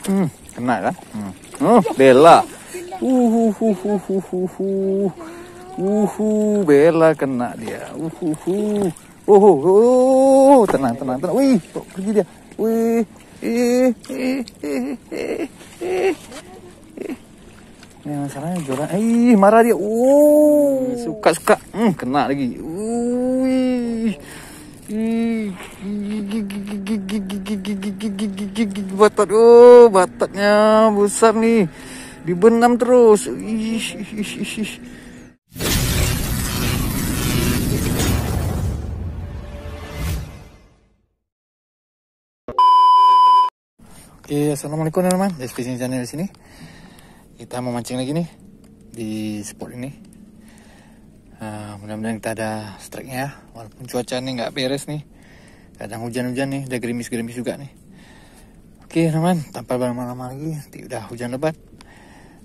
Kena kan? Bella. Bella kena dia. Tenang. Wih, kok pergi dia? Wih. Ini masalahnya joran. Marah dia. Suka. Kena lagi. Batat. Batatnya besar nih. Dibenam terus. Oke, assalamualaikum teman-teman. Di Fishing Channel di sini. Kita mau mancing lagi nih di spot ini. Mudah-mudahan kita ada strike-nya ya. Walaupun cuaca ini nggak beres nih. Kadang hujan-hujan nih, ada gerimis-gerimis juga nih. Oke teman-teman, tanpa berlama-lama lagi, udah hujan lebat.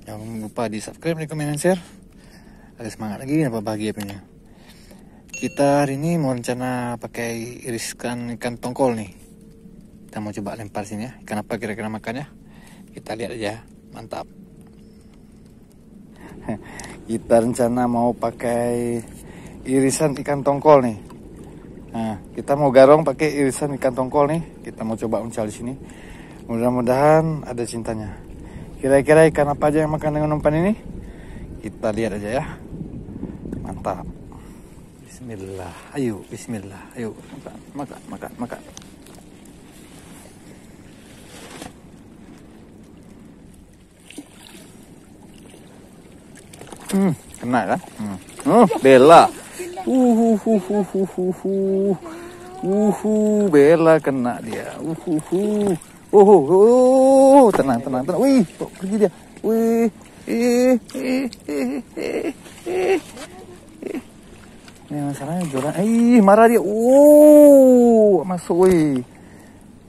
Jangan lupa di subscribe, like, comment, dan share. Ada semangat lagi, apa bahagia punya. Kita hari ini mau rencana pakai iriskan ikan tongkol nih. Kita mau coba lempar sini ya. Ikan apa kira-kira makannya? Kita lihat aja. Mantap. Kita rencana mau pakai irisan ikan tongkol nih. Nah, kita mau garong pakai irisan ikan tongkol nih. Kita mau coba uncal di sini. Mudah-mudahan ada cintanya. Kira-kira ikan apa aja yang makan dengan umpan ini? Kita lihat aja ya. Mantap. Bismillah. Ayo, bismillah. Ayo, makan. Kena kan? Bella. Bella kena dia. Tenang. Wih, kok pergi dia? Wih. Ini masalahnya joran. Marah dia. Masuk wih.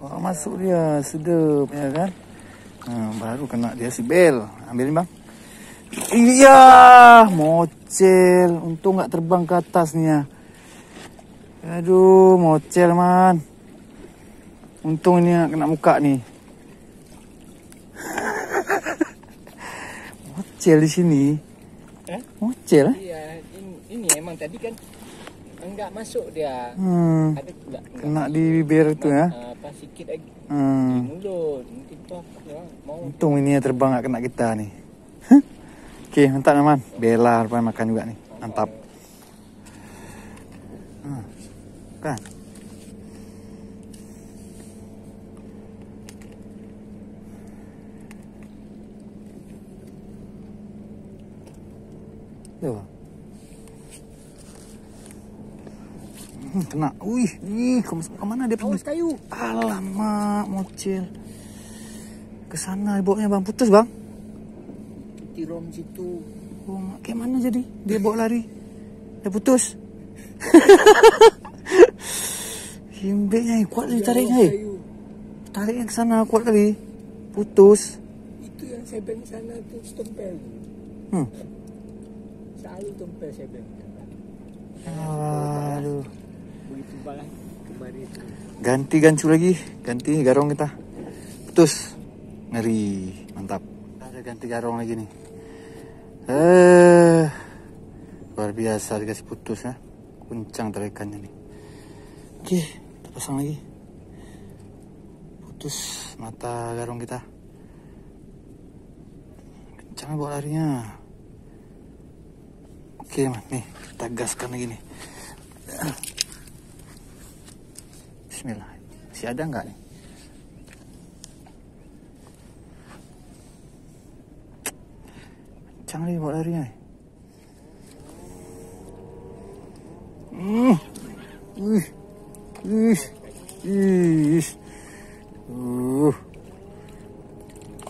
Masuk dia, sedap ya kan? Baru kena dia si Bel. Ambilin bang. Iya, mocel. Untung nggak terbang ke atasnya. Aduh, mocel man. Untung ini kena muka nih. Mocel di sini. Mocel? Iya, ini emang tadi kan enggak masuk dia. Ada enggak? Kena di bibir itu ya. Apa sikit lagi. Di mulut. Mungkin toh ya, mau. Untung ini terbang nggak kena kita nih. Oke, mantap teman. Bella rupanya makan juga nih. Mantap. Kan. Tuh. Kena. Wih, kemana dia pergi? Kayu. Alamak, mocil. Kesana bawanya bang, putus bang. Tirom situ. Kayak mana jadi? Dia bawa lari. Dia putus. Himbeknya kuat ditariknya. Tariknya ke sana kuat kali. Putus. Itu yang saya beng sana tuh stempel. Selalu tempel saya beng. Aduh. Begitu balas kemarin itu. Ganti gancu lagi. Ganti garong kita. Putus. Ngeri. Mantap. Ada ganti garong lagi nih. Luar biasa dikasih putus ya. Kuncang tarikannya nih. Oke, kita pasang lagi. Putus mata garong kita. Kencang bawa larinya. Oke man, nih kita gaskan lagi nih. Bismillah. Masih ada nggak nih? Kencang nih bawa larinya nih.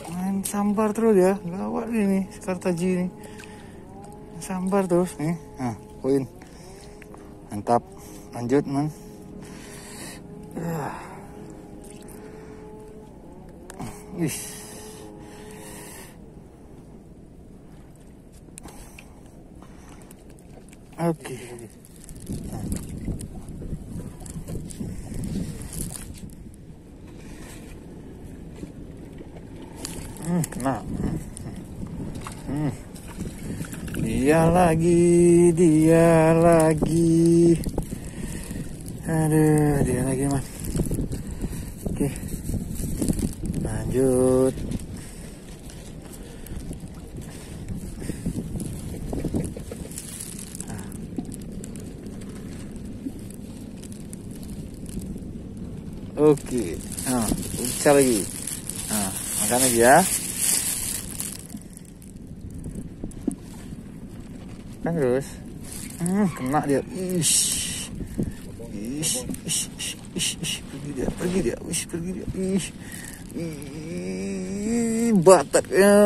Main sambar terus ya, gawat ini Sekartaji nih. Sambar terus nih. Nah, poin. Mantap. Lanjut, man. Oke. Kena. Dia lagi. Aduh, dia lagi, man. Oke. Lanjut. Oke. Bisa lagi. Makan lagi ya. Kan terus. Kena dia. Pergi dia. Bataknya.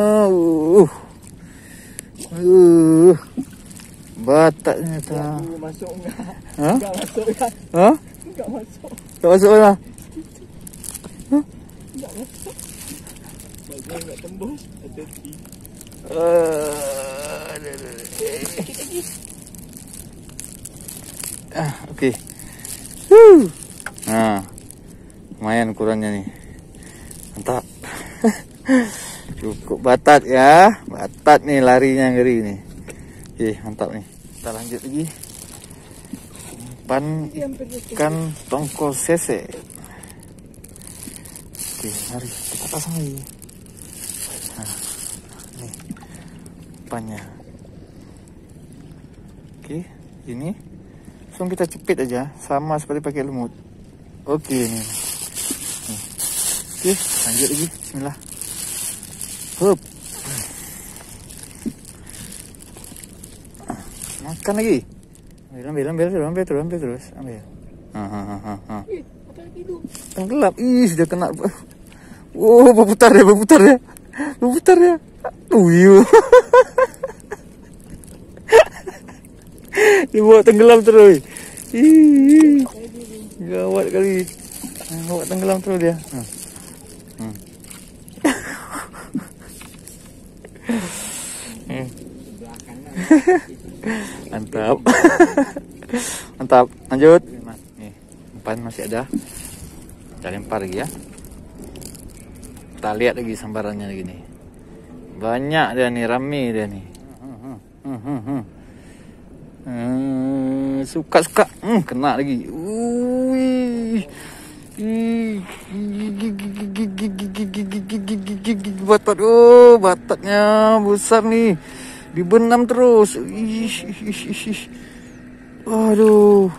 Bataknya tak. Masuk enggak? Hah? Enggak masuk kan? Hah? Enggak masuk. Tak masuk lah. Enggak masuk. Bagus enggak tembus. Hati-hati. Sakit lagi. Oke. Nah, lumayan ukurannya nih. Mantap. Cukup batat ya. Batat nih larinya ngeri nih. Oke, mantap nih. Kita lanjut lagi. Umpan ikan tongkol sese. Oke, mari kita pasang lagi. Nah, nih umpannya. Oke, ini langsung kita cepit aja, sama seperti pakai lumut. Oke, ini. Oke, lanjut lagi. Bismillah. Hup. Makan lagi. Ambil terus. Ambil. Tenggelam. Sudah kena. Berputar ya. Dibawa tenggelam terus. Gawat kali. Bawa tenggelam terus dia. Mantap. Lanjut. Nih, umpan masih ada. Kita lempar lagi ya. Kita lihat lagi sambarannya lagi nih. Banyak dia nih, rame dia nih. Suka. Kena lagi. Batat. Batatnya besar nih. Dibenam terus. Aduh.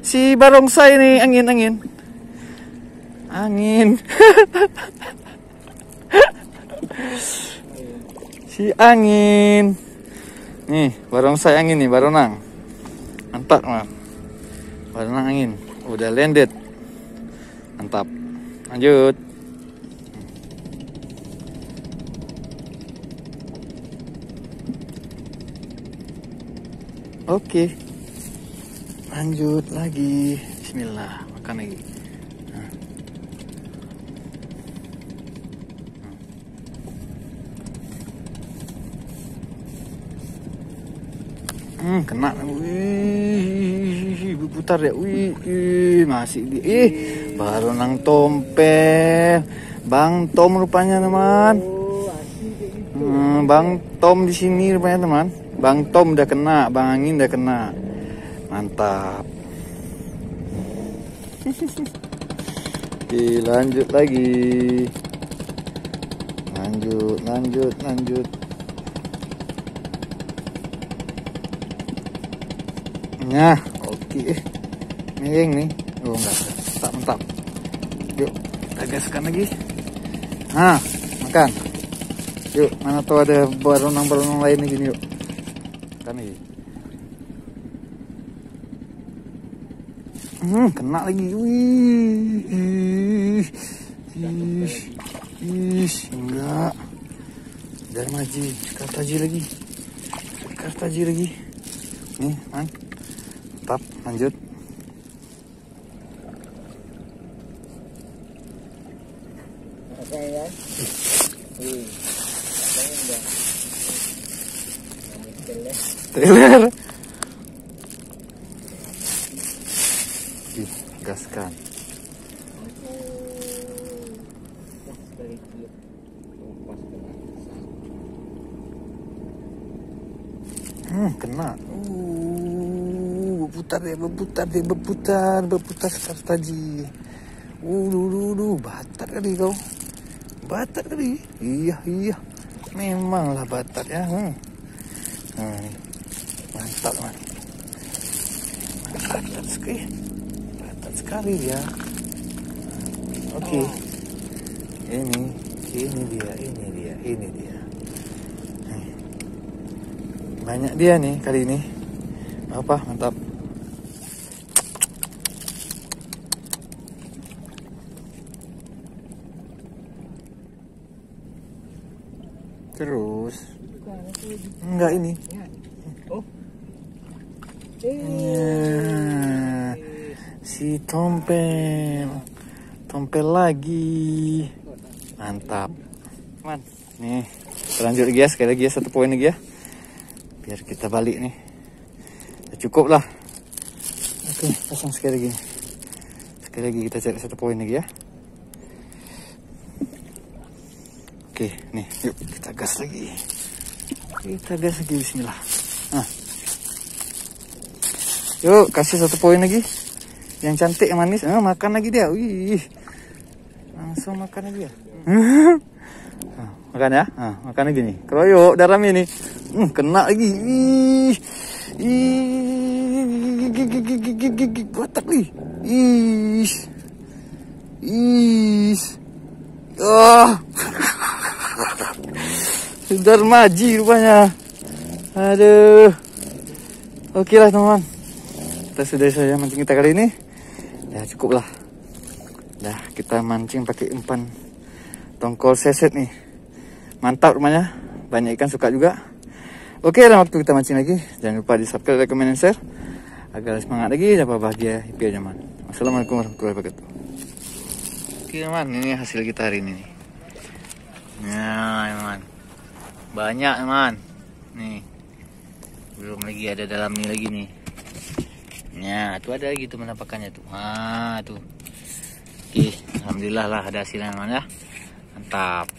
Si barongsai nih, angin. Si angin. Nih, barongsai angin nih, baronang. Mantap, man. Baronang angin. Udah landed. Mantap. Lanjut. Oke. Lanjut lagi. Bismillah, makan lagi. Kena. Berputar ya. Masih di. Baronang tompel. Bang Tom rupanya, teman. Bang Tom di sini rupanya, teman. Bang Tom udah kena, Bang Angin udah kena. Mantap. Oke, lanjut lagi. Lanjut. Nah, oke. Miring nih. Enggak. Mantap. Yuk, kita gaskan lagi. Makan. Yuk, mana tahu ada baronang lain nih gini, yuk. Makan lagi. Kena lagi. Enggak. Darmaji, Kartaji lagi. Nih, man. Mantap, lanjut. Oke ya. Trailer. Gaskan. Kena. Berputar sekarang tadi. Batat kali kau. Batat kali. Iya. Memanglah batat ya. Mantap man. Batat sekali dia. Oke. Ini dia. Banyak dia nih kali ini. Apa? Mantap. Terus enggak ini. Oh. Si tompel lagi. Mantap. Man, nih lanjut lagi ya, sekali lagi ya, 1 poin lagi ya. Biar kita balik nih. Cukup lah. Oke, pasang sekali lagi. Sekali lagi kita cari 1 poin lagi ya. Oke, nih, yuk kita gas lagi. Bismillah. Nah. Yuk, kasih 1 poin lagi. Yang cantik, yang manis. Makan lagi dia. Wih. Langsung makan lagi ya. Makan ya. Makan lagi nih. Keroyok dalam ini. Kena lagi. Batak nih. Sudah maji rupanya. Aduh. Oke lah teman-teman. Kita sudah saja mancing kita kali ini. Ya cukup lah. Dah kita mancing pakai umpan tongkol seset nih. Mantap rupanya. Banyak ikan suka juga. Oke, dalam waktu kita mancing lagi. Jangan lupa di subscribe, like, comment, dan share. Agar semangat lagi. Dapat bahagia. Happy aja man. Wassalamualaikum warahmatullahi wabarakatuh. Oke teman, ini hasil kita hari ini nih. Nah teman, banyak teman. Nih, belum lagi ada dalam nih lagi nih. Nah, tuh ada lagi tuh penampakannya tuh. Tuh. Oke, alhamdulillah lah ada hasilnya teman ya. Mantap.